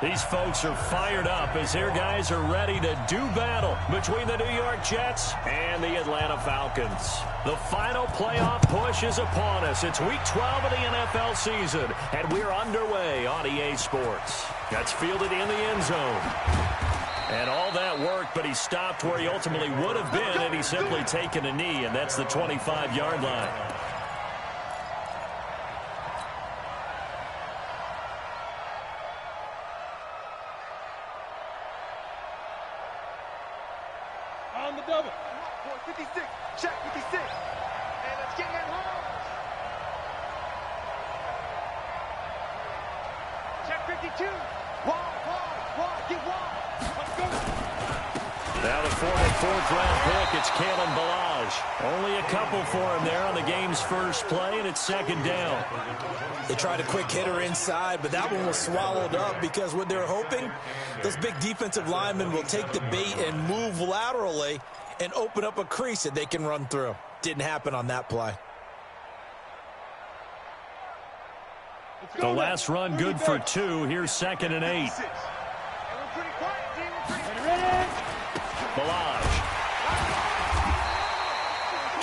These folks are fired up as their guys are ready to do battle between the New York Jets and the Atlanta Falcons. The final playoff push is upon us. It's Week 12 of the NFL season, and we're underway on EA Sports. That's fielded in the end zone. And all that work, but he stopped where he ultimately would have been had he simply taken a knee, and that's the 25-yard line. On the double. 56. Check 56. And let's get him home. Check 52. Wide. Get wide. Let's go. Now the former fourth-round pick, it's Kalen Ballage. Only a couple for him there on the game's first play, and it's second down. They tried a quick hitter inside, but that one was swallowed up because what they're hoping, those big defensive linemen will take the bait and move laterally and open up a crease that they can run through. Didn't happen on that play. The last run good for 2. Here's 2nd and 8. Ballage.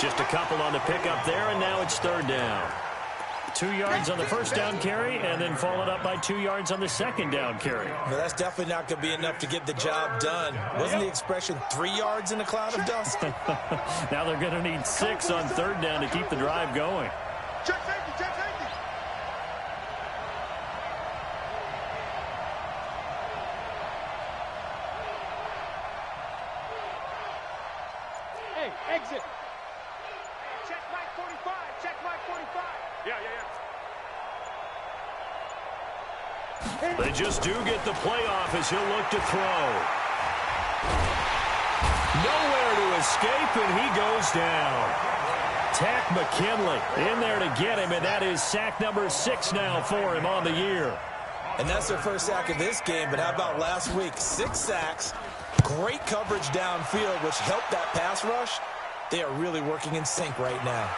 Just a couple on the pickup there, and now it's 3rd down. 2 yards on the first down carry, and then followed up by 2 yards on the second down carry. No, that's definitely not going to be enough to get the job done. Wasn't the expression 3 yards in a cloud of dust? Now they're going to need 6 on 3rd down to keep the drive going. Check safety. Hey, exit. Check Mike 45. Check Mike 45. Yeah. They just do get the playoff as he'll look to throw. Nowhere to escape, and he goes down. Tack McKinley in there to get him, and that is sack number 6 now for him on the year. And that's their first sack of this game, but how about last week? 6 sacks, great coverage downfield, which helped that pass rush. They are really working in sync right now.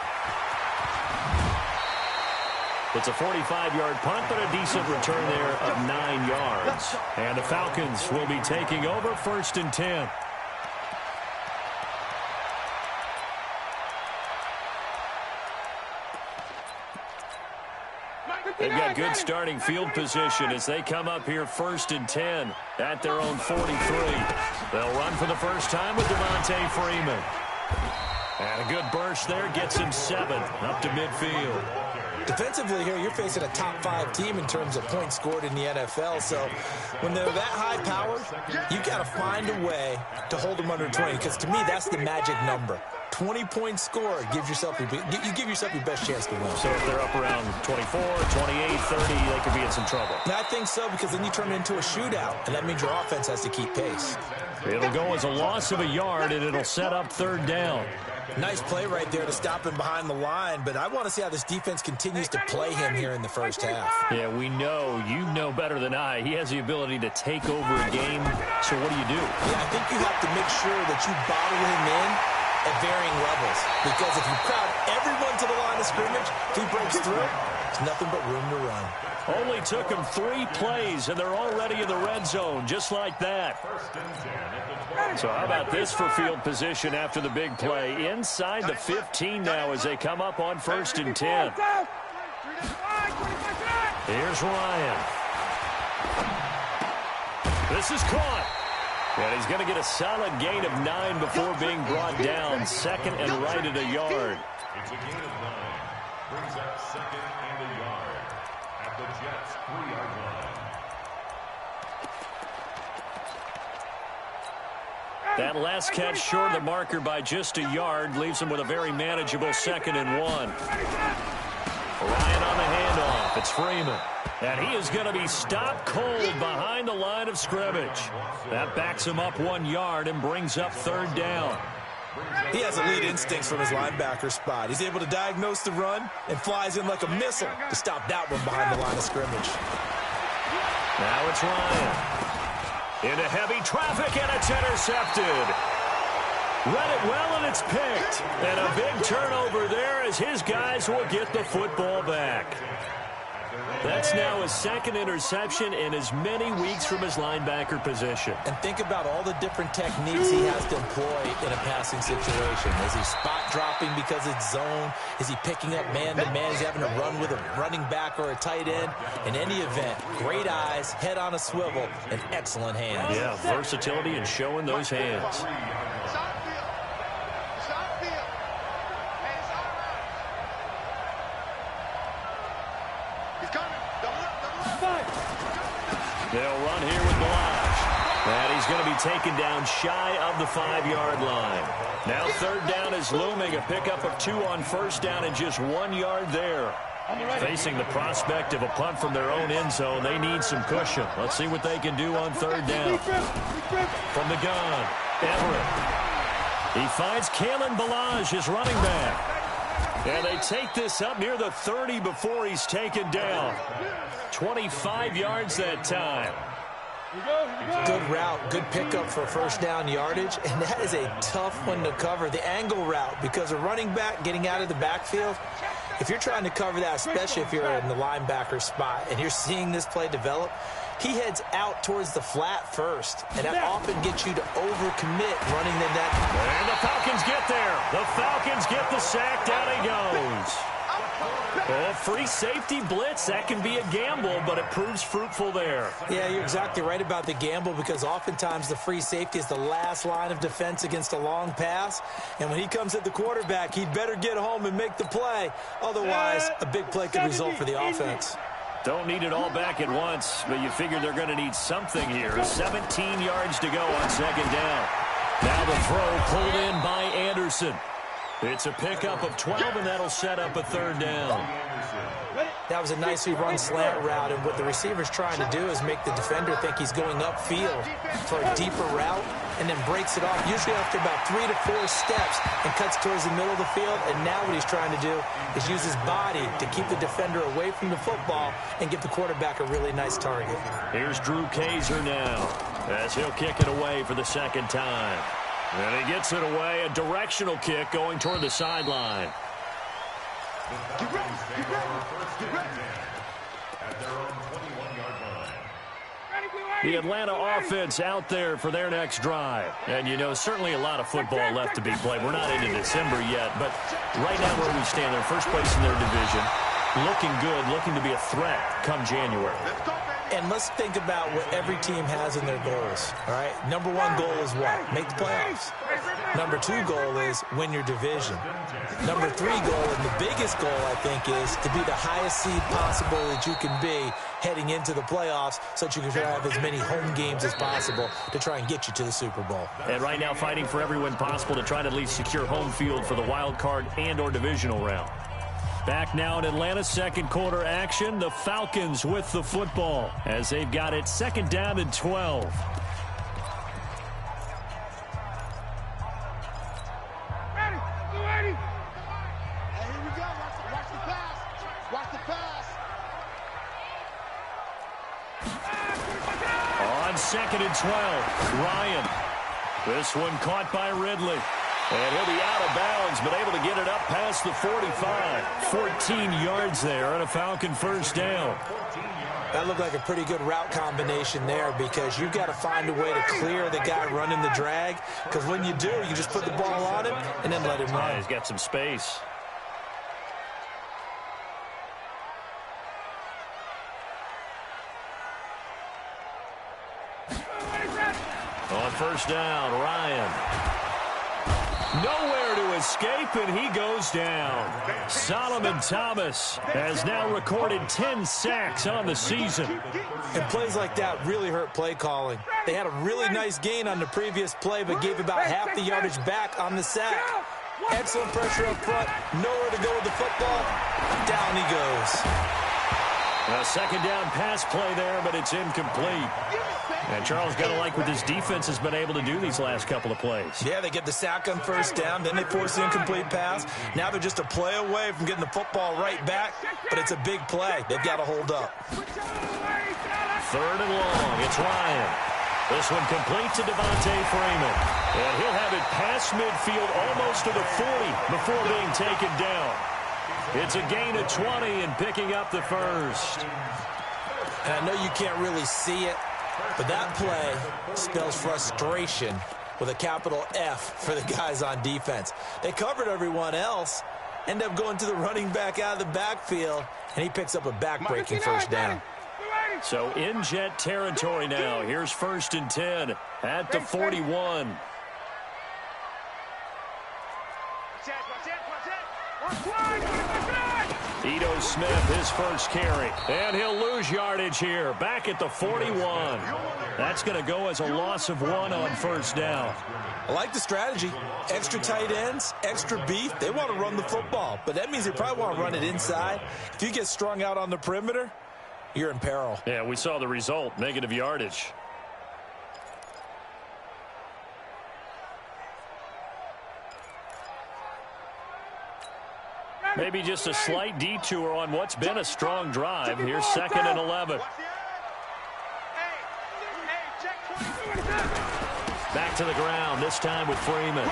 It's a 45-yard punt, but a decent return there of 9 yards. And the Falcons will be taking over 1st and 10. They've got good starting field position as they come up here 1st and 10 at their own 43. They'll run for the first time with Devontae Freeman. And a good burst there gets him 7 up to midfield. Defensively here, you're facing a top 5 team in terms of points scored in the NFL. So when they're that high powered, you got to find a way to hold them under 20. Because to me, that's the magic number. 20-point score gives yourself you give yourself your best chance to win. So if they're up around 24, 28, 30, they could be in some trouble. I think so, because then you turn it into a shootout, and that means your offense has to keep pace. It'll go as a loss of a yard, and it'll set up 3rd down. Nice play right there to stop him behind the line, but I want to see how this defense continues to play him here in the first half. Yeah, we know. You know better than I. He has the ability to take over a game, so what do you do? Yeah, I think you have to make sure that you bottle him in at varying levels, because if you crowd everyone to the line of scrimmage, if he breaks through, there's nothing but room to run. Only took him 3 plays, and they're already in the red zone, just like that. So how about this for field position after the big play? Inside the 15 now as they come up on 1st and 10. Here's Ryan. This is caught. And he's going to get a solid gain of 9 before being brought down. 2nd and right at a yard. It's a gain of 9. Brings up 2nd and a yard at the Jets' 3-yard line. That last catch short of the marker by just a yard leaves him with a very manageable 2nd and 1. Ryan on the handoff. It's Freeman. And he is going to be stopped cold behind the line of scrimmage. That backs him up 1 yard and brings up 3rd down. He has elite instincts from his linebacker spot. He's able to diagnose the run and flies in like a missile to stop that one behind the line of scrimmage. Now it's Ryan. Into heavy traffic, and it's intercepted. Read it well, and it's picked. And a big turnover there as his guys will get the football back. That's now his second interception in as many weeks from his linebacker position. And think about all the different techniques he has to employ in a passing situation. Is he spot dropping because it's zone? Is he picking up man-to-man? Is he having to run with a running back or a tight end? In any event, great eyes, head on a swivel, and excellent hands. Yeah, versatility and showing those hands. They'll run here with Balazs. And he's going to be taken down shy of the 5-yard line. Now 3rd down is looming. A pickup of 2 on 1st down and just 1 yard there. Facing the prospect of a punt from their own end zone, they need some cushion. Let's see what they can do on 3rd down. From the gun, Everett. He finds Kalen Balazs, his running back. And they take this up near the 30 before he's taken down. 25 yards that time. Good route, good pickup for 1st down yardage, and that is a tough one to cover. The angle route, because a running back getting out of the backfield, if you're trying to cover that, especially if you're in the linebacker spot and you're seeing this play develop, he heads out towards the flat first, and that often gets you to overcommit running the net. And the Falcons get there. The Falcons get the sack. Down he goes. A free safety blitz, that can be a gamble, but it proves fruitful there. Yeah, you're exactly right about the gamble, because oftentimes the free safety is the last line of defense against a long pass. And when he comes at the quarterback, he'd better get home and make the play. Otherwise, a big play could result for the offense. Don't need it all back at once, but you figure they're going to need something here. 17 yards to go on 2nd down. Now the throw pulled in by Anderson. It's a pickup of 12, and that'll set up a 3rd down. That was a nicely run slant route, and what the receiver's trying to do is make the defender think he's going upfield for a deeper route, and then breaks it off, usually after about 3 to 4 steps, and cuts towards the middle of the field. And now what he's trying to do is use his body to keep the defender away from the football and give the quarterback a really nice target. Here's Drew Kaiser now, as he'll kick it away for the 2nd time. And he gets it away, a directional kick going toward the sideline. The Atlanta offense out there for their next drive. And, you know, certainly a lot of football left to be played. We're not into December yet, but right now where we stand, they're first place in their division. Looking good, looking to be a threat come January. And let's think about what every team has in their goals, all right? Number 1 goal is what? Make the playoffs. Number 2 goal is win your division. Number 3 goal, and the biggest goal, I think, is to be the highest seed possible that you can be heading into the playoffs, so that you can have as many home games as possible to try and get you to the Super Bowl. And right now fighting for every win possible to try to at least secure home field for the wild card and or divisional round. Back now in Atlanta's 2nd quarter action. The Falcons with the football as they've got it 2nd down and 12. Ready. Hey, here we go. Watch the pass. Watch the pass. On 2nd and 12, Ryan. This one caught by Ridley. And he'll be out of bounds, but able to get it up past the 45. 14 yards there on a Falcon 1st down. That looked like a pretty good route combination there, because you've got to find a way to clear the guy running the drag. Because when you do, you just put the ball on him and then let him run. He's got some space. On 1st down, Ryan. Nowhere to escape, and he goes down. Solomon Thomas has now recorded 10 sacks on the season. And plays like that really hurt play calling. They had a really nice gain on the previous play, but gave about half the yardage back on the sack. Excellent pressure up front. Nowhere to go with the football. Down he goes. A 2nd down pass play there, but it's incomplete. And Charles got to like what this defense has been able to do these last couple of plays. Yeah, they get the sack on 1st down, then they force the incomplete pass. Now they're just a play away from getting the football right back, but it's a big play. They've got to hold up. 3rd and long, it's Ryan. This one complete to Devontae Freeman. And he'll have it past midfield, almost to the 40, before being taken down. It's a gain of 20 and picking up the first. And I know you can't really see it, but that play spells frustration with a capital F for the guys on defense. They covered everyone else, end up going to the running back out of the backfield, and he picks up a back-breaking first down. So in Jet territory now. Here's 1st and 10 at the 41. Ito Smith, his first carry. And he'll lose yardage here. Back at the 41. That's going to go as a loss of 1 on first down. I like the strategy. Extra tight ends, extra beef. They want to run the football, but that means they probably want to run it inside. If you get strung out on the perimeter, you're in peril. Yeah, we saw the result, negative yardage. Maybe just a slight detour on what's been a strong drive. Here's 2nd and 11. Back to the ground, this time with Freeman.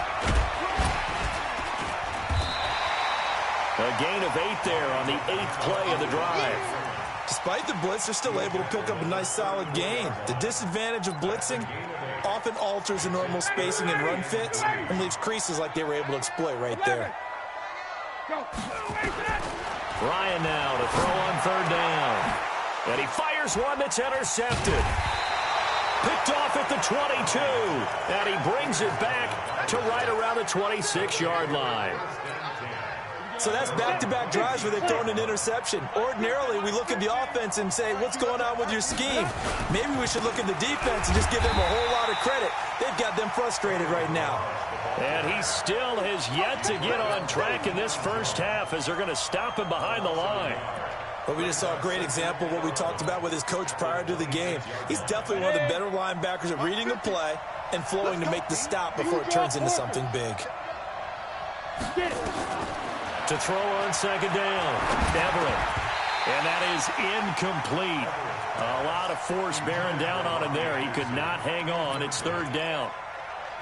A gain of 8 there on the 8th play of the drive. Despite the blitz, they're still able to pick up a nice solid gain. The disadvantage of blitzing often alters the normal spacing and run fits and leaves creases like they were able to exploit right there. Ryan now to throw on 3rd down. And he fires one that's intercepted. Picked off at the 22. And he brings it back to right around the 26-yard line. So that's back-to-back drives where they've thrown an interception. Ordinarily, we look at the offense and say, what's going on with your scheme? Maybe we should look at the defense and just give them a whole lot of credit. They've got them frustrated right now. And he still has yet to get on track in this first half as they're going to stop him behind the line. But we just saw a great example of what we talked about with his coach prior to the game. He's definitely one of the better linebackers at reading a play and flowing to make the stop before it turns into something big. To throw on 2nd down, Everett. And that is incomplete. A lot of force bearing down on him there. He could not hang on. It's 3rd down.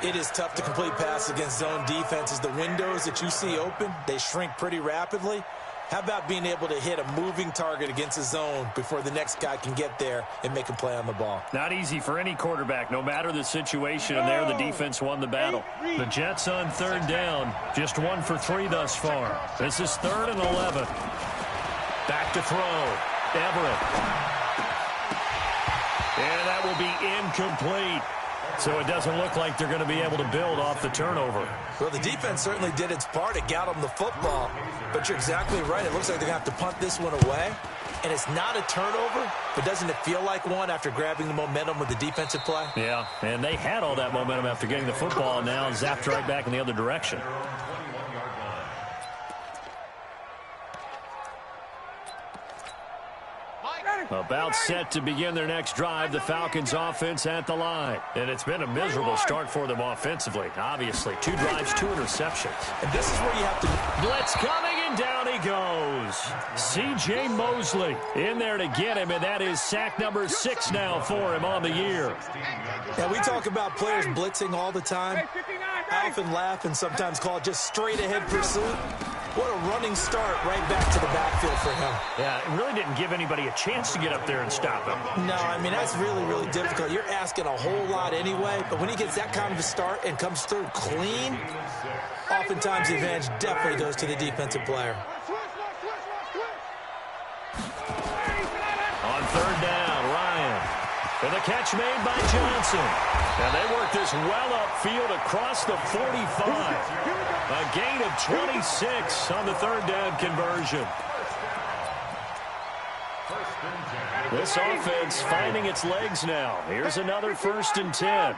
It is tough to complete passes against zone defenses. The windows that you see open, they shrink pretty rapidly. How about being able to hit a moving target against a zone before the next guy can get there and make a play on the ball? Not easy for any quarterback, no matter the situation. And there, the defense won the battle. The Jets on 3rd down, just 1 for 3 thus far. This is 3rd and 11. Back to throw. Everett. And that will be incomplete. So it doesn't look like they're going to be able to build off the turnover. Well, the defense certainly did its part. It got them the football. But you're exactly right. It looks like they're going to have to punt this one away. And it's not a turnover, but doesn't it feel like one after grabbing the momentum with the defensive play? Yeah, and they had all that momentum after getting the football, and now zapped right back in the other direction. About set to begin their next drive, the Falcons offense at the line. And it's been a miserable start for them offensively. Obviously, 2 drives, 2 interceptions. And this is where you have to... Blitz coming, and down he goes. C.J. Mosley in there to get him, and that is sack number 6 now for him on the year. Now, we talk about players blitzing all the time. I often laugh and sometimes call it just straight-ahead pursuit. What a running start right back to the backfield for him. Yeah, it really didn't give anybody a chance to get up there and stop him. No, I mean, that's really, really difficult. You're asking a whole lot anyway, but when he gets that kind of a start and comes through clean, oftentimes the advantage definitely goes to the defensive player. On 3rd down, Ryan. And the catch made by Johnson. And they work this well upfield across the 45. A gain of 26 on the 3rd down conversion. This offense finding its legs now. Here's another 1st and 10.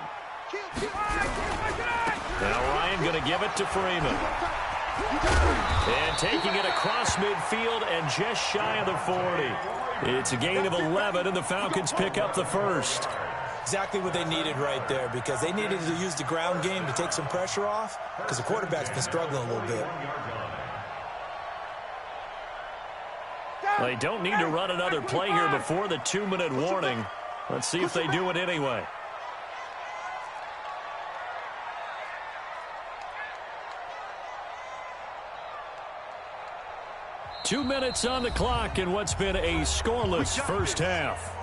Now Ryan going to give it to Freeman. And taking it across midfield and just shy of the 40. It's a gain of 11, and the Falcons pick up the first. Exactly what they needed right there, because they needed to use the ground game to take some pressure off, because the quarterback's been struggling a little bit. They don't need to run another play here before the 2-minute warning. Let's see if they do it anyway. 2 minutes on the clock in what's been a scoreless first half.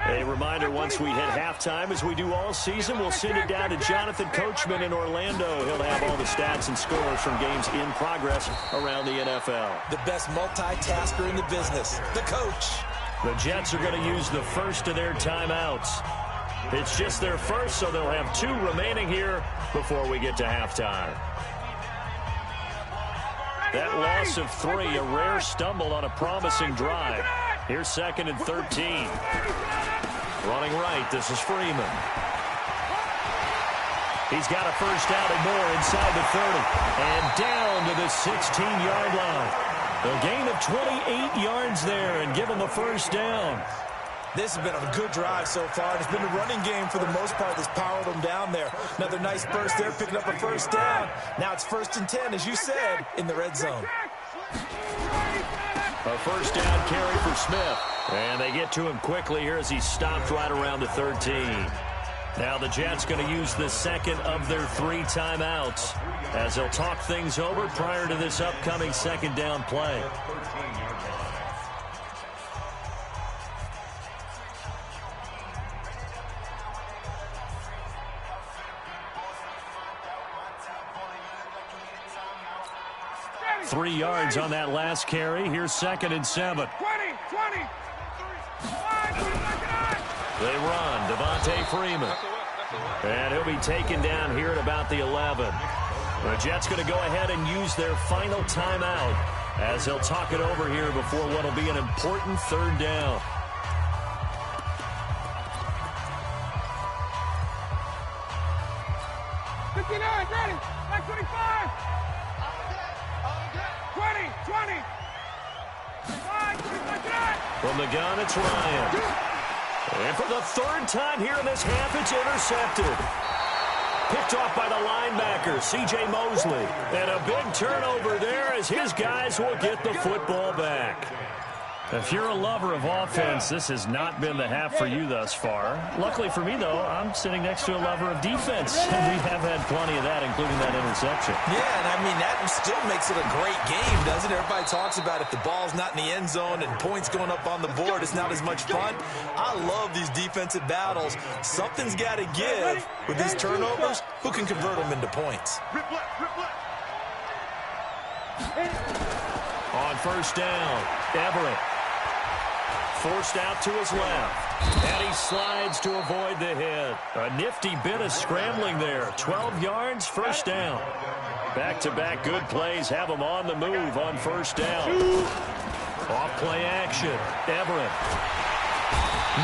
A reminder, once we hit halftime, as we do all season, we'll send it down to Jonathan Coachman in Orlando. He'll have all the stats and scores from games in progress around the NFL. The best multitasker in the business, the coach. The Jets are going to use the first of their timeouts. It's just their first, so they'll have 2 remaining here before we get to halftime. That loss of 3, a rare stumble on a promising drive. Here's 2nd and 13. Running right, this is Freeman. He's got a first down and more inside the 30. And down to the 16-yard line. A gain of 28 yards there and give him a first down. This has been a good drive so far. It's been a running game for the most part that's powered them down there. Another nice burst there, picking up a first down. Now it's 1st and 10, as you said, in the red zone. A first down carry for Smith. And they get to him quickly here as he stopped right around the 13. Now the Jets going to use the 2nd of their 3 timeouts as they'll talk things over prior to this upcoming 2nd down play. Three yards on that last carry. Here's 2nd and 7. 20. They run. Devontae Freeman. And he'll be taken down here at about the 11. The Jets going to go ahead and use their final timeout as they'll talk it over here before what will be an important 3rd down. Ready. 25. 20. From the gun, it's Ryan. And for the 3rd time here in this half, it's intercepted. Picked off by the linebacker, C.J. Mosley. And a big turnover there as his guys will get the football back. If you're a lover of offense, this has not been the half for you thus far. Luckily for me, though, I'm sitting next to a lover of defense, and we have had plenty of that, including that interception. Yeah, and I mean, that still makes it a great game, doesn't it? Everybody talks about if the ball's not in the end zone and points going up on the board, it's not as much fun. I love these defensive battles. Something's got to give with these turnovers. Who can convert them into points? On first down, Everett. Forced out to his left. And he slides to avoid the hit. A nifty bit of scrambling there. 12 yards, first down. Back-to-back good plays have him on the move on first down. Off play action. Everett.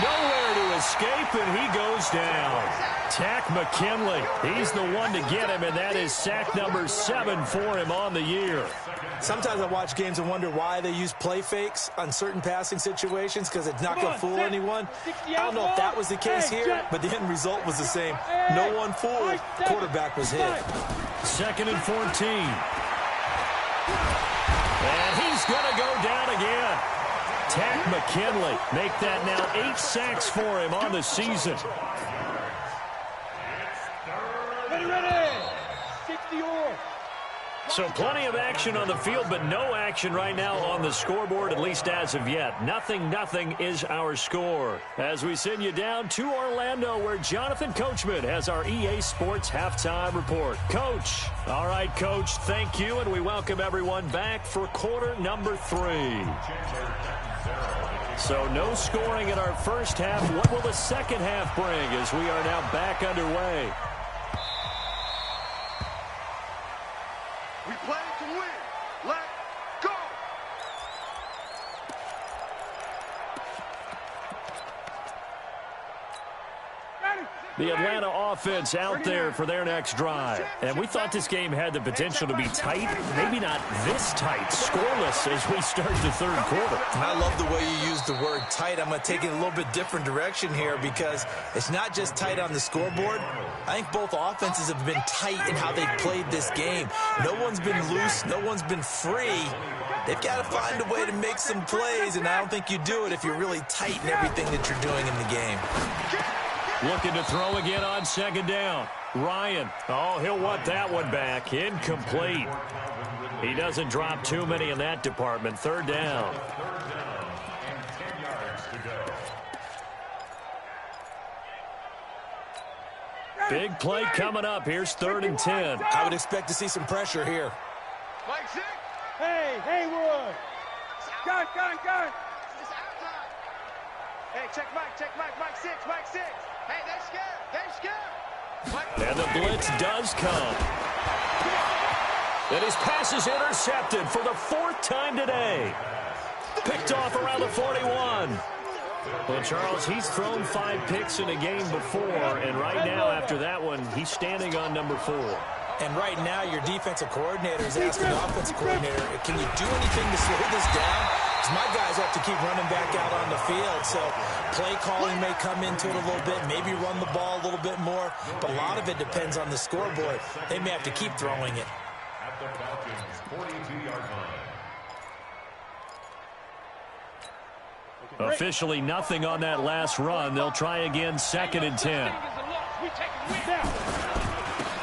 Nowhere to escape, and he goes down. Tack McKinley. He's the one to get him, and that is sack number 7 for him on the year. Sometimes I watch games and wonder why they use play fakes on certain passing situations because it's not going to fool anyone. I don't know if that was the case here, but the end result was the same. No one fooled. Quarterback was hit. 2nd and 14. And he's going to go down again. Tack McKinley make that now 8 sacks for him on the season. Ready. 60-or. So plenty of action on the field, but no action right now on the scoreboard, at least as of yet. 0-0 is our score. As we send you down to Orlando, where Jonathan Coachman has our EA Sports halftime report. Coach. All right, Coach, thank you, and we welcome everyone back for quarter number 3. So no scoring in our first half. What will the second half bring as we are now back underway? We play to win. Let's go. Ready. The Atlanta offense out there for their next drive. And we thought this game had the potential to be tight. Maybe not this tight, scoreless as we start the third quarter. And I love the way you use the word tight. I'm going to take it a little bit different direction here because it's not just tight on the scoreboard. I think both offenses have been tight in how they've played this game. No one's been loose. No one's been free. They've got to find a way to make some plays, and I don't think you do it if you're really tight in everything that you're doing in the game. Looking to throw again on second down. Ryan. Oh, he'll want that one back. Incomplete. He doesn't drop too many in that department. Third down. And 10 yards to go. Big play coming up. Here's 3rd and 10. I would expect to see some pressure here. Mike 6. Hey, Haywood. Gun. Hey, check Mike. Mike 6. Hey, they're scared. And the blitz does come. And his pass is intercepted for the 4th time today. Picked off around the 41. Well, Charles, he's thrown 5 picks in a game before, and right now, after that one, he's standing on number 4. And right now, your defensive coordinator is asking the offensive coordinator, can you do anything to slow this down? Because my guys have to keep running back out on the field. So play calling may come into it a little bit, maybe run the ball a little bit more. But a lot of it depends on the scoreboard. They may have to keep throwing it. At the Falcons' 42-yard line. Officially nothing on that last run. They'll try again, 2nd and 10.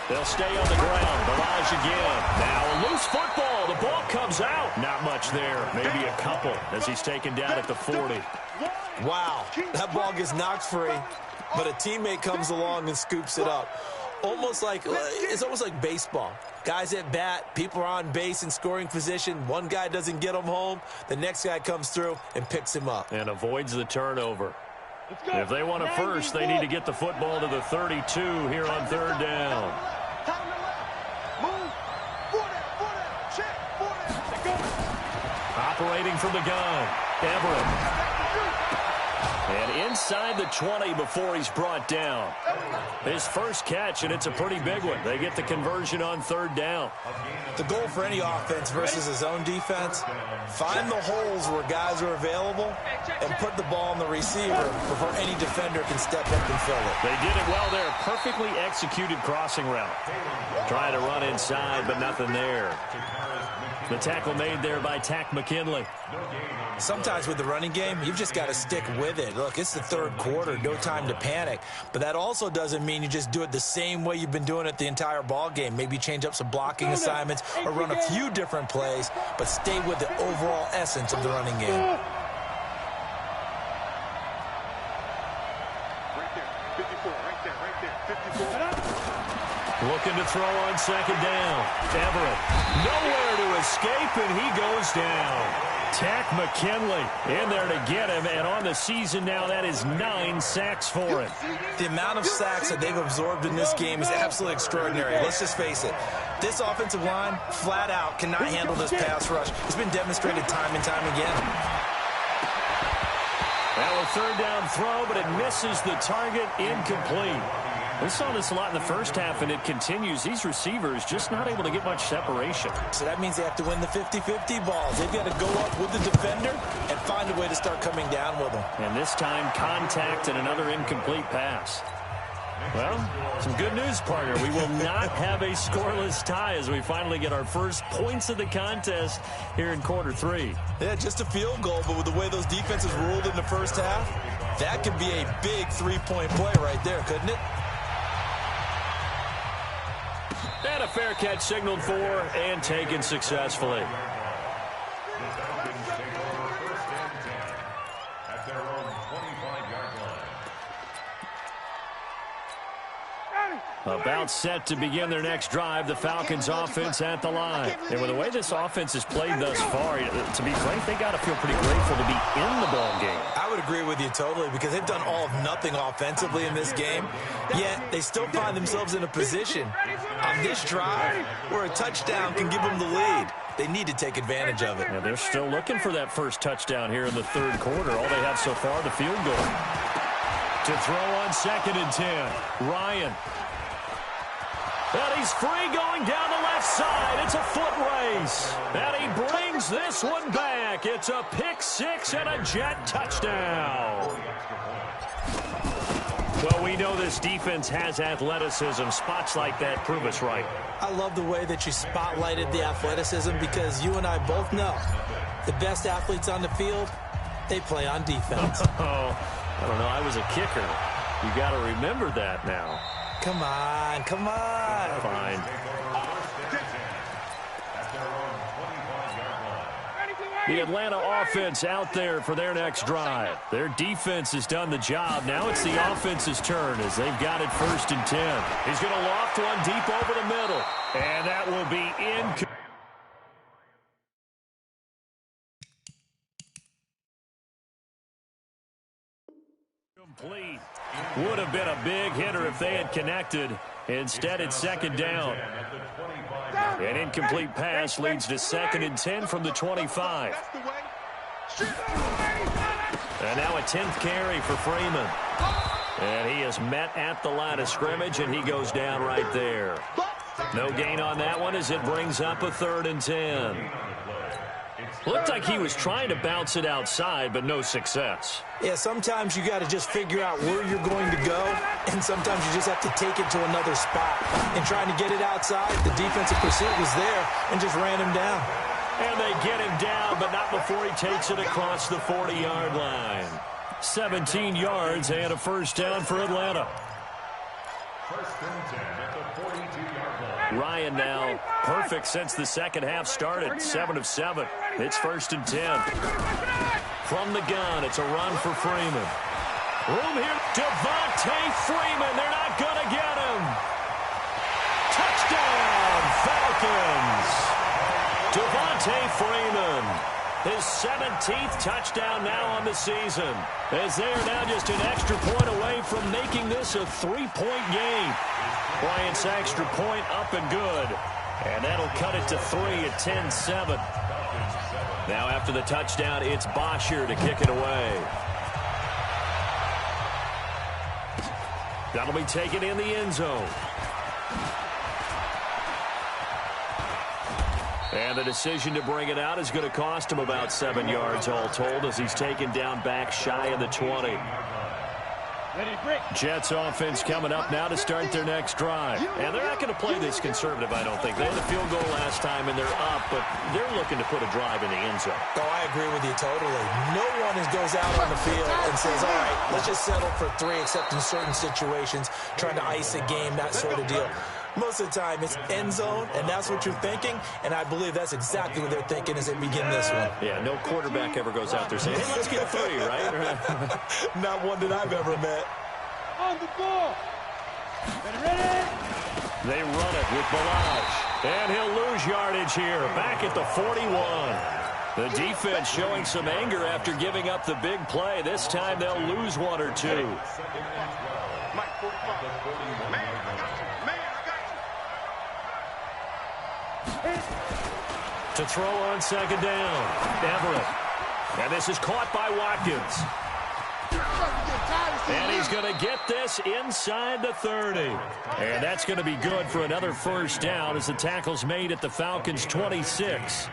They'll stay on the ground. Barrage again. Now a loose football. The ball comes out. Not much there. Maybe a couple as he's taken down at the 40. Wow, that ball gets knocked free, but a teammate comes along and scoops it up. It's almost like baseball. Guys at bat, people are on base in scoring position. One guy doesn't get him home. The next guy comes through and picks him up. And avoids the turnover. If they want a first, they need to get the football to the 32 here on 3rd down. Operating from the gun, Everett. And inside the 20 before he's brought down. His first catch, and it's a pretty big one. They get the conversion on 3rd down. The goal for any offense versus his own defense, find the holes where guys are available and put the ball on the receiver before any defender can step up and fill it. They did it well there. Perfectly executed crossing route. Trying to run inside, but nothing there. The tackle made there by Tack McKinley. Sometimes with the running game, you've just got to stick with it. Look, it's the 3rd quarter, no time to panic. But that also doesn't mean you just do it the same way you've been doing it the entire ball game. Maybe change up some blocking assignments or run a few different plays, but stay with the overall essence of the running game. Right there, 54, right there, 54. Looking to throw on 2nd down. Everett, nowhere to escape, and he goes down. Tack McKinley in there to get him, and on the season now, that is 9 sacks for him. The amount of sacks that they've absorbed in this game is absolutely extraordinary. Let's just face it. This offensive line, flat out, cannot handle this pass rush. It's been demonstrated time and time again. Now a 3rd down throw, but it misses the target, incomplete. We saw this a lot in the first half, and it continues. These receivers just not able to get much separation. So that means they have to win the 50-50 balls. They've got to go up with the defender and find a way to start coming down with them. And this time, contact and another incomplete pass. Well, some good news, partner. We will not have a scoreless tie as we finally get our first points of the contest here in quarter 3. Yeah, just a field goal, but with the way those defenses ruled in the first half, that could be a big 3-point play right there, couldn't it? And a fair catch signaled for and taken successfully. The Falcons take over 1st and 10 at their own 25-yard line. About set to begin their next drive, the Falcons offense at the line. And with the way this offense has played thus far, to be frank, they got to feel pretty grateful to be in the ball game. I would agree with you totally because they've done all of nothing offensively in this game, yet they still find themselves in a position on this drive where a touchdown can give them the lead. They need to take advantage of it. And they're still looking for that first touchdown here in the 3rd quarter. All they have so far, the field goal. To throw on 2nd and 10. Ryan. And he's free going down the left side. It's a foot race. And he brings this one back. It's a pick 6 and a Jet touchdown. Well, we know this defense has athleticism. Spots like that prove us right. I love the way that you spotlighted the athleticism because you and I both know the best athletes on the field, they play on defense. Oh, I don't know. I was a kicker. You got to remember that now. Come on, come on. Fine. The Atlanta offense out there for their next drive. Their defense has done the job. Now it's the offense's turn as they've got it 1st and 10. He's going to loft one deep over the middle. And that will be incomplete. Would have been a big hitter if they had connected. Instead, it's 2nd down. An incomplete pass leads to 2nd and 10 from the 25. And now a 10th carry for Freeman. And he is met at the line of scrimmage, and he goes down right there. No gain on that one as it brings up a 3rd and 10. Looked like he was trying to bounce it outside, but no success. Yeah, sometimes you got to just figure out where you're going to go, and sometimes you just have to take it to another spot. And trying to get it outside, the defensive pursuit was there and just ran him down. And they get him down, but not before he takes it across the 40-yard line. 17 yards and a 1st down for Atlanta. 1st and 10 at the 42-yard line. Ryan now perfect since the second half started. 7 of 7. It's 1st and 10. From the gun, it's a run for Freeman. Room here. Devontae Freeman. They're not going to get him. Touchdown, Falcons. Devontae Freeman. His 17th touchdown now on the season. As they are now just an extra point away from making this a 3-point game. Bryant's extra point up and good. And that'll cut it to 3 at 10-7. Now after the touchdown, it's Bosher to kick it away. That'll be taken in the end zone. And the decision to bring it out is going to cost him about 7 yards all told as he's taken down back shy of the 20. Jets offense coming up now to start their next drive. And they're not going to play this conservative, I don't think. They had a field goal last time, and they're up, but they're looking to put a drive in the end zone. Oh, I agree with you totally. No one goes out on the field and says, all right, let's just settle for 3, except in certain situations, trying to ice a game, that sort of deal. Most of the time, it's end zone, and that's what you're thinking, and I believe that's exactly what they're thinking as they begin this one. Yeah, no quarterback ever goes out there saying, hey, let's get 3, right? Not one that I've ever met. On the ball. Ready? They run it with Balaj, and he'll lose yardage here, back at the 41. The defense showing some anger after giving up the big play. This time they'll lose 1 or 2. Mike, 45. Man, To throw on 2nd down, Everett. And this is caught by Watkins. And he's going to get this inside the 30. And that's going to be good for another 1st down as the tackle's made at the Falcons' 26.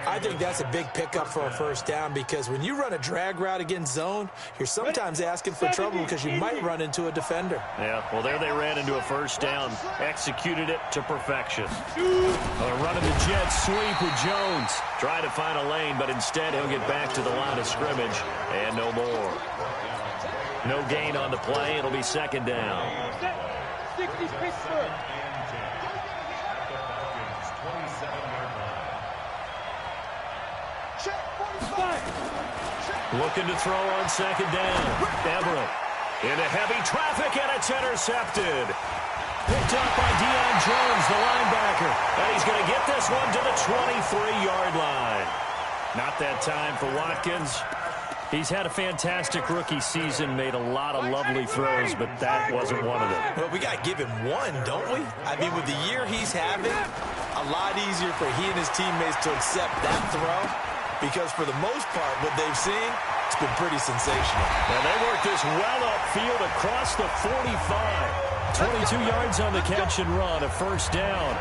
I think that's a big pickup for a 1st down because when you run a drag route against zone, you're sometimes asking for trouble because you might run into a defender. Yeah, well, there they ran into a 1st down, executed it to perfection. Running the Jets sweep with Jones. Trying to find a lane, but instead he'll get back to the line of scrimmage and no more. No gain on the play. It'll be 2nd down. 60 Pittsburgh. Looking to throw on 2nd down. Everett into heavy traffic, and it's intercepted. Picked up by Deion Jones, the linebacker. And he's going to get this one to the 23-yard line. Not that time for Watkins. He's had a fantastic rookie season, made a lot of lovely throws, but that wasn't one of them. Well, we got to give him one, don't we? I mean, with the year he's having, a lot easier for he and his teammates to accept that throw because for the most part, what they've seen, it's been pretty sensational. And they work this well upfield across the 45. 22 yards on the catch and run, a first down.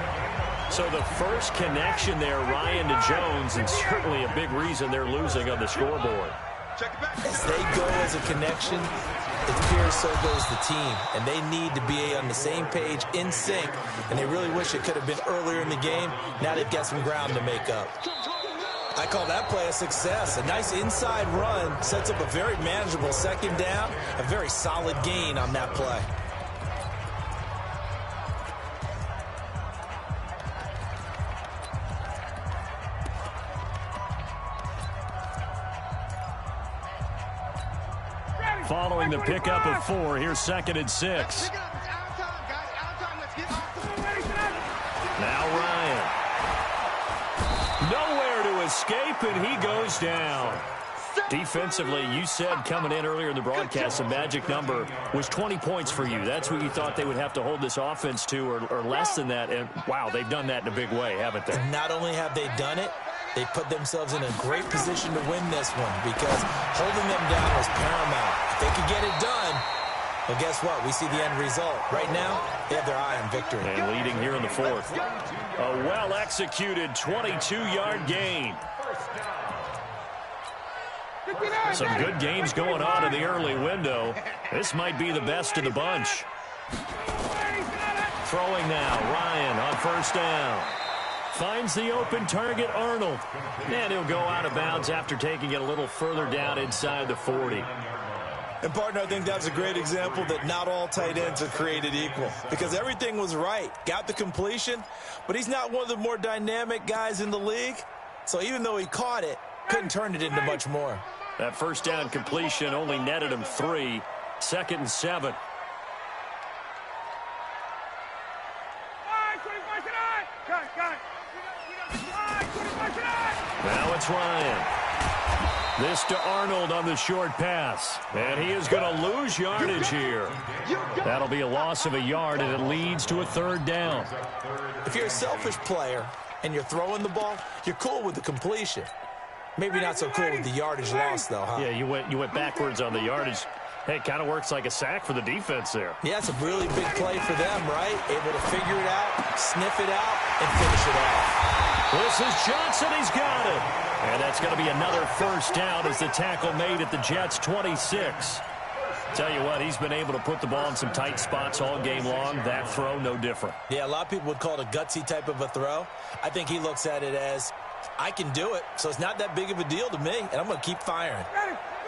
So the first connection there, Ryan to Jones, and certainly a big reason they're losing on the scoreboard. As they go as a connection, it appears so goes the team. And they need to be on the same page, in sync. And they really wish it could have been earlier in the game. Now they've got some ground to make up. I call that play a success. A nice inside run sets up a very manageable second down. A very solid gain on that play. Following the pickup of 4, here's 2nd and 6. Now Ryan. Nowhere to escape, and he goes down. Defensively, you said coming in earlier in the broadcast, the magic number was 20 points for you. That's what you thought they would have to hold this offense to, or less than that. And, wow, they've done that in a big way, haven't they? And not only have they done it, they put themselves in a great position to win this one because holding them down was paramount. If they could get it done, well, guess what? We see the end result. Right now, they have their eye on victory. And leading here in the 4th. A well-executed 22-yard gain. Some good games going on in the early window. This might be the best of the bunch. Throwing now, Ryan on first down. Finds the open target, Arnold. And he'll go out of bounds after taking it a little further down inside the 40. And, partner, I think that's a great example that not all tight ends are created equal because everything was right. Got the completion, but he's not one of the more dynamic guys in the league. So even though he caught it, couldn't turn it into much more. That first down completion only netted him 3. 2nd and 7. Now it's Ryan. This to Arnold on the short pass. And he is going to lose yardage here. That'll be a loss of a yard, and it leads to a 3rd down. If you're a selfish player and you're throwing the ball, you're cool with the completion. Maybe not so cool with the yardage loss, though, huh? Yeah, you went backwards on the yardage. Hey, it kind of works like a sack for the defense there. Yeah, it's a really big play for them, right? Able to figure it out, sniff it out, and finish it off. This is Johnson. He's got it. And that's going to be another first down as the tackle made at the Jets' 26. Tell you what, he's been able to put the ball in some tight spots all game long. That throw, no different. Yeah, a lot of people would call it a gutsy type of a throw. I think he looks at it as, I can do it, so it's not that big of a deal to me, and I'm going to keep firing.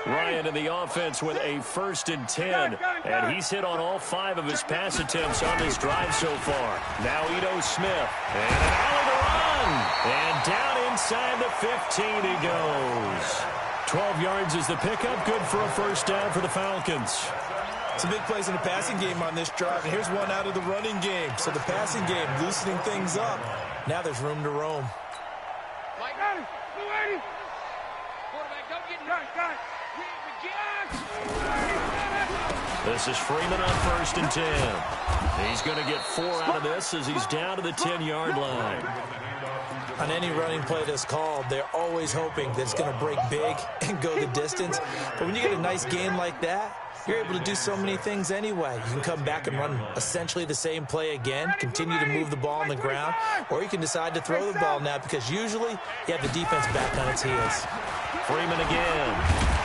Ryan in the offense with a 1st and 10, and he's hit on all 5 of his pass attempts on this drive so far. Now Ito Smith, and an alley to run, and down inside the 15 he goes. 12 yards is the pickup, good for a first down for the Falcons. Some big plays in the passing game on this drive, and here's one out of the running game. So the passing game loosening things up. Now there's room to roam. This is Freeman on 1st and 10. He's going to get 4 out of this as he's down to the 10-yard line. On any running play that's called, they're always hoping that it's going to break big and go the distance. But when you get a nice gain like that, you're able to do so many things anyway. You can come back and run essentially the same play again, continue to move the ball on the ground, or you can decide to throw the ball now because usually you have the defense back on its heels. Freeman again.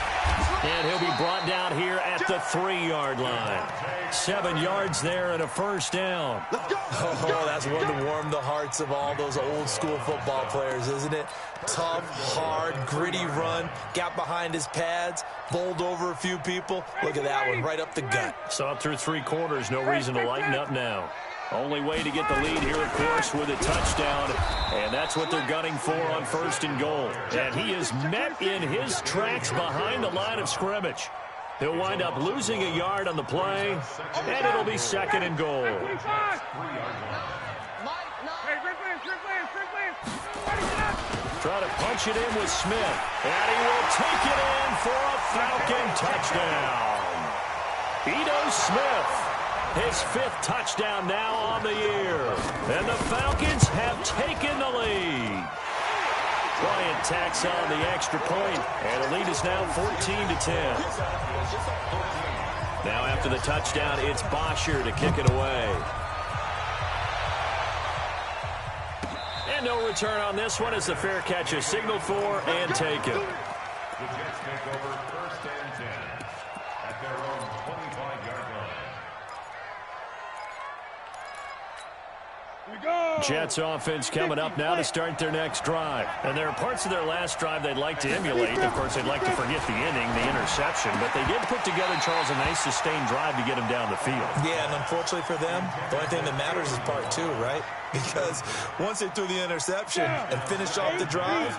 And he'll be brought down here at the 3-yard line. 7 yards there and a first down. Oh, that's one to warm the hearts of all those old school football players, isn't it? Tough, hard, gritty run, got behind his pads, bowled over a few people. Look at that one, right up the gut. Saw it through 3 quarters, no reason to lighten up now. Only way to get the lead here, of course, with a touchdown. And that's what they're gunning for on 1st and goal. And he is met in his tracks behind the line of scrimmage. He'll wind up losing a yard on the play, and it'll be 2nd and goal. Try to punch it in with Smith, and he will take it in for a Falcon touchdown. Ito Smith. His 5th touchdown now on the year. And the Falcons have taken the lead. Bryant tacks on the extra point, and the lead is now 14-10. Now after the touchdown, it's Bosher to kick it away. And no return on this one as the fair catch is signaled for and taken. The Jets take over 1st and 10 at their own 25-yard line. Jets offense coming up now to start their next drive. And there are parts of their last drive they'd like to emulate. Of course, they'd like to forget the inning, the interception. But they did put together, Charles, a nice sustained drive to get him down the field. Yeah, and unfortunately for them, the only thing that matters is part 2, right? Because once they threw the interception and finished off the drive,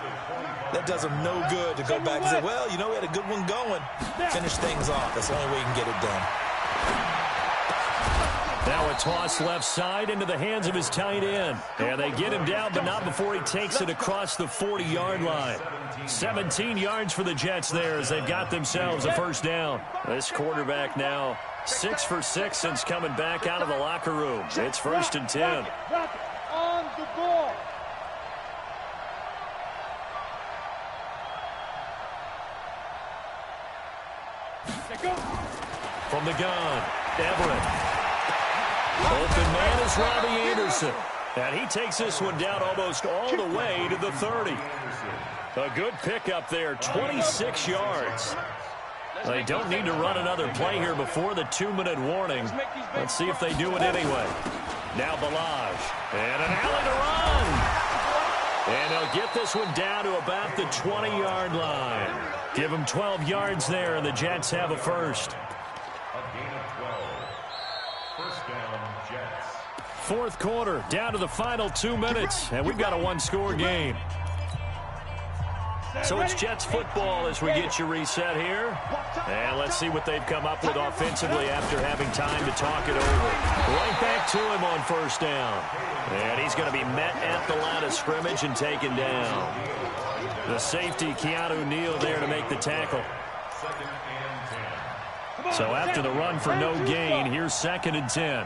that does them no good to go back and say, well, you know, we had a good one going. Finish things off. That's the only way you can get it done. Now a toss left side into the hands of his tight end. And they get him down, but not before he takes it across the 40-yard line. 17 yards for the Jets there as they've got themselves a first down. This quarterback now 6 for 6 since coming back out of the locker room. It's 1st and 10. On the ball. From the gun, Everett. Open man is Robbie Anderson. And he takes this one down almost all the way to the 30. A good pickup there, 26 yards. They don't need to run another play here before the 2-minute warning. Let's see if they do it anyway. Now Balaj. And an alley to run. And they'll get this one down to about the 20-yard line. Give them 12 yards there, and the Jets have a first. A gain of 12. First down, Jets. Fourth quarter, down to the final 2 minutes, and we've got a one-score game. So it's Jets football as we get you reset here. And let's see what they've come up with offensively after having time to talk it over. Right back to him on first down. And he's going to be met at the line of scrimmage and taken down. The safety, Keanu Neal, there to make the tackle. So after the run for no gain, here's 2nd and 10.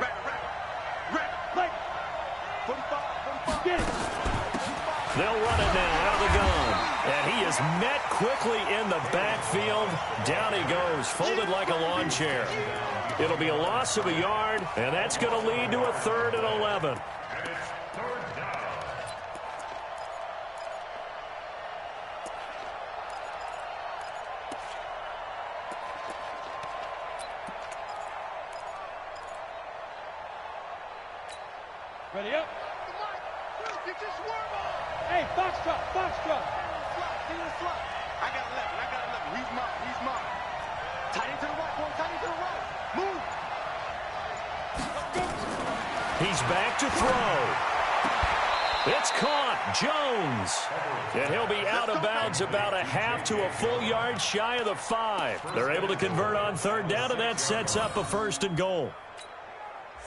They'll run it now out of the gun. And he is met quickly in the backfield. Down he goes, folded like a lawn chair. It'll be a loss of a yard, and that's going to lead to a 3rd and 11. And it's 3rd down. Ready up. You just warm up. Hey, box truck, box truck. Get in the slot. I got 11. He's mine. Tight into the right, boy. Tight into the right. Move. He's back to throw. It's caught. Jones. And he'll be out of bounds about a half to a full yard shy of the 5. They're able to convert on 3rd down, and that sets up a 1st and goal.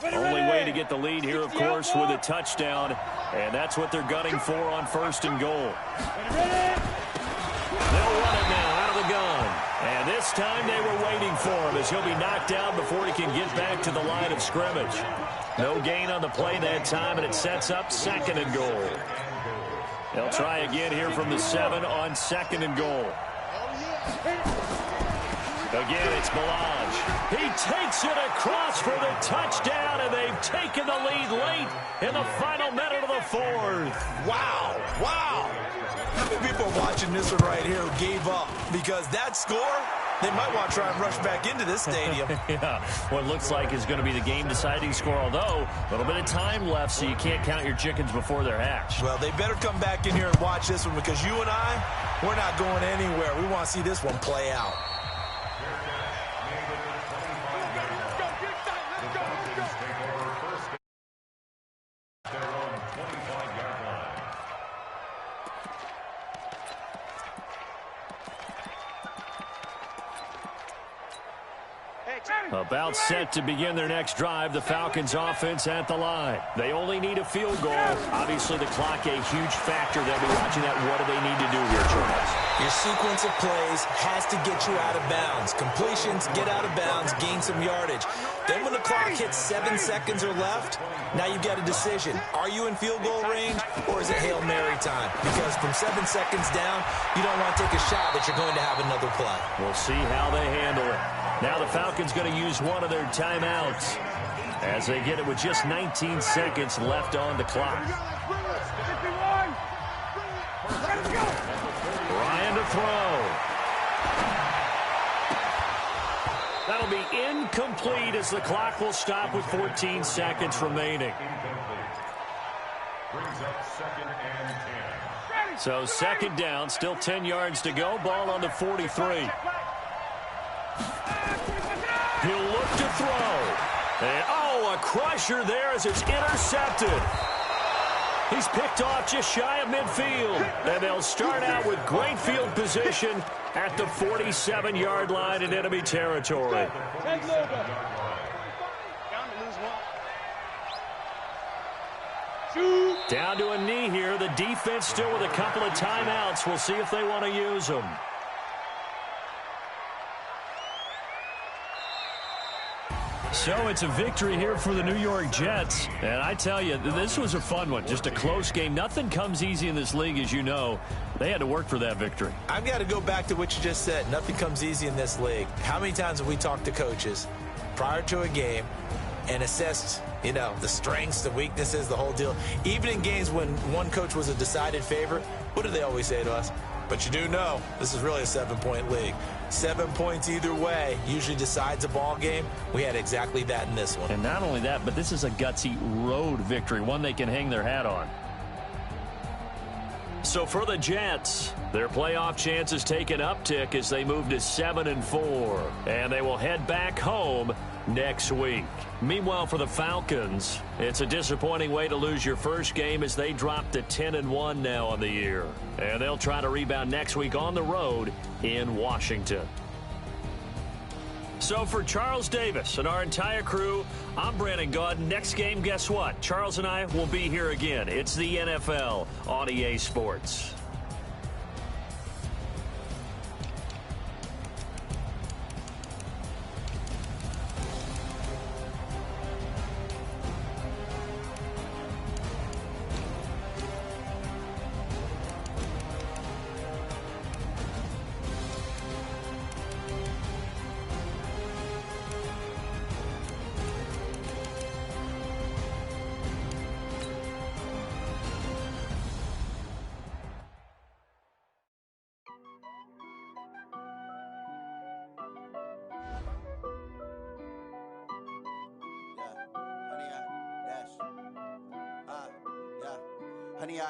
Only way to get the lead here, of course, with a touchdown. And that's what they're gunning for on 1st and goal. They'll run it now out of the gun. And this time they were waiting for him as he'll be knocked down before he can get back to the line of scrimmage. No gain on the play that time, and it sets up 2nd and goal. They'll try again here from the 7 on 2nd and goal. Again, it's Balaj. He takes it across for the touchdown, and they've taken the lead late in the final minute of the 4th. Wow. How many people are watching this one right here who gave up? Because that score, they might want to try and rush back into this stadium. Yeah, what looks like is going to be the game-deciding score, although a little bit of time left, so you can't count your chickens before they're hatched. Well, they better come back in here and watch this one because you and I, we're not going anywhere. We want to see this one play out. About set to begin their next drive, the Falcons offense at the line. They only need a field goal. Obviously, the clock a huge factor. They'll be watching that. What do they need to do here, Charles? Your sequence of plays has to get you out of bounds. Completions, get out of bounds, gain some yardage. Then when the clock hits 7 seconds or left, now you've got a decision. Are you in field goal range, or is it Hail Mary time? Because from 7 seconds down, you don't want to take a shot that you're going to have another play. We'll see how they handle it. Now the Falcons going to use one of their timeouts as they get it with just 19 seconds left on the clock. Ryan to throw. That'll be incomplete as the clock will stop with 14 seconds remaining. Brings up 2nd and 10. So 2nd down, still 10 yards to go. Ball on the 43. He'll look to throw. And, a crusher there as it's intercepted. He's picked off just shy of midfield. And they'll start out with great field position at the 47-yard line in enemy territory. Down to a knee here. The defense still with a couple of timeouts. We'll see if they want to use them. So it's a victory here for the New York Jets. And I tell you, this was a fun one. Just a close game. Nothing comes easy in this league, as you know. They had to work for that victory. I've got to go back to what you just said. Nothing comes easy in this league. How many times have we talked to coaches prior to a game and assessed, the strengths, the weaknesses, the whole deal? Even in games when one coach was a decided favorite, what do they always say to us? But you do know this is really a 7-point league. 7 points either way usually decides a ball game. We had exactly that in this one. And not only that, but this is a gutsy road victory, one they can hang their hat on. So for the Jets, their playoff chances take an uptick as they move to 7-4. And they will head back home next week. Meanwhile, for the Falcons, it's a disappointing way to lose your first game as they drop to 10-1 now on the year. And they'll try to rebound next week on the road in Washington. So for Charles Davis and our entire crew, I'm Brandon Gaudin. Next game, guess what? Charles and I will be here again. It's the NFL on EA Sports. Honey,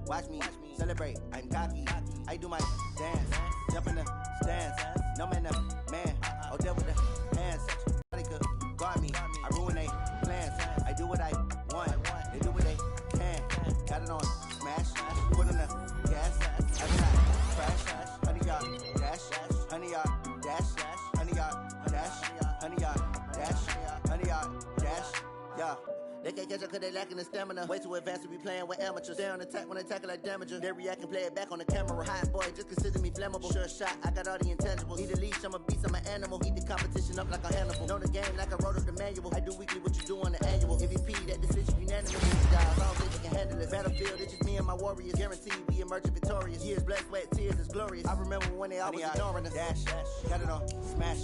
watch me celebrate. I'm cocky. I do my dance. Jump in the stands. No man, man. Oh, there with the hands. Nobody could guard me. I ruin they plans. I do what I want. They do what they can. Got it on smash. Put on the gas. I do not crash. Honey, y'all dash. Honey, y'all dash. Honey, y'all dash. Honey, y'all dash. Honey, y'all dash. Yeah. They can't catch up cause they lacking the stamina. Way too advanced to be playing with amateurs. Stay on attack when they tackle like damager. They react and play it back on the camera. Hot boy, just consider me flammable. Sure shot, I got all the intangibles. Need a leash, I'm a beast, I'm an animal. Eat the competition up like a Hannibal. Know the game like I wrote up the manual. I do weekly what you do on the annual. MVP, that decision unanimous. Guys, all think they can handle it. Battlefield, it's just me and my warriors. Guaranteed we emerging victorious. Years, blood, sweat, tears, it's glorious. I remember when they always ignoring us. Dash, got it on smash.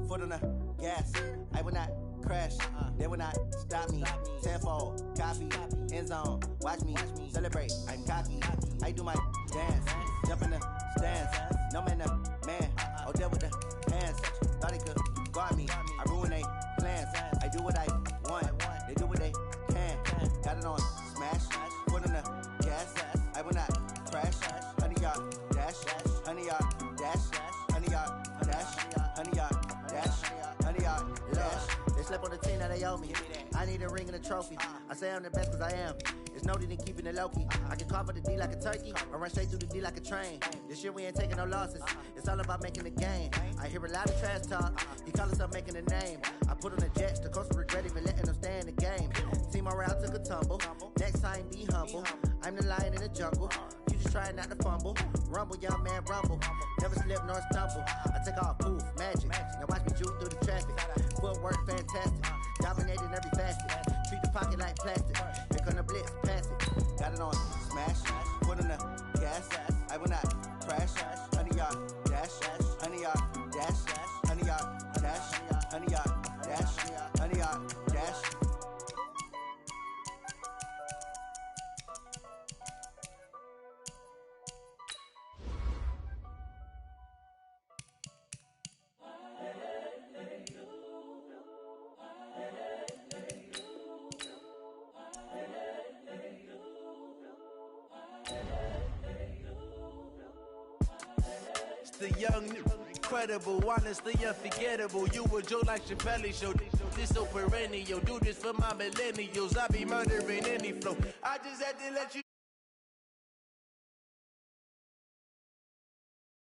Foot on the gas. I will not crash, they will not stop me. Tenfold, copy, end zone, watch me celebrate. I'm cocky, I do my dance, jump in the stands. No man, man, oh there with the hands. Thought he could guard me, I ruin they plans. I do what I want, they do what they can. Got it on smash, put on the gas. I will not crash, honey y'all dash, honey y'all dash, honey y'all dash, honey y'all dash, honey y'all dash. They slept on the team that they owe me. I need a ring and a trophy. I say I'm the best cause I am. There's no need in keeping it low-key. I can carve the D like a turkey or run straight through the D like a train. This year we ain't taking no losses. It's all about making the game. I hear a lot of trash talk. He call himself making a name. I put on the Jets. The coach regret even letting them stay in the game. Team around took a tumble. Next time be humble. I'm the lion in the jungle. try not to fumble. Rumble, young man, rumble. Never slip nor stumble. I take off, poof, magic. Now watch me juke through the traffic. Footwork, fantastic. Dominating every facet. Treat the pocket like plastic. Here come the blitz, pass it. Got it on, smash. Put on the gas. I will not crash. 100-yard dash. 100-yard dash. 100-yard dash. 100-yard dash. 100-yard dash. The young, incredible, honestly unforgettable. You a Joe like Chappelle show. This so perennial. Do this for my millennials. I be murdering any flow. I just had to let you.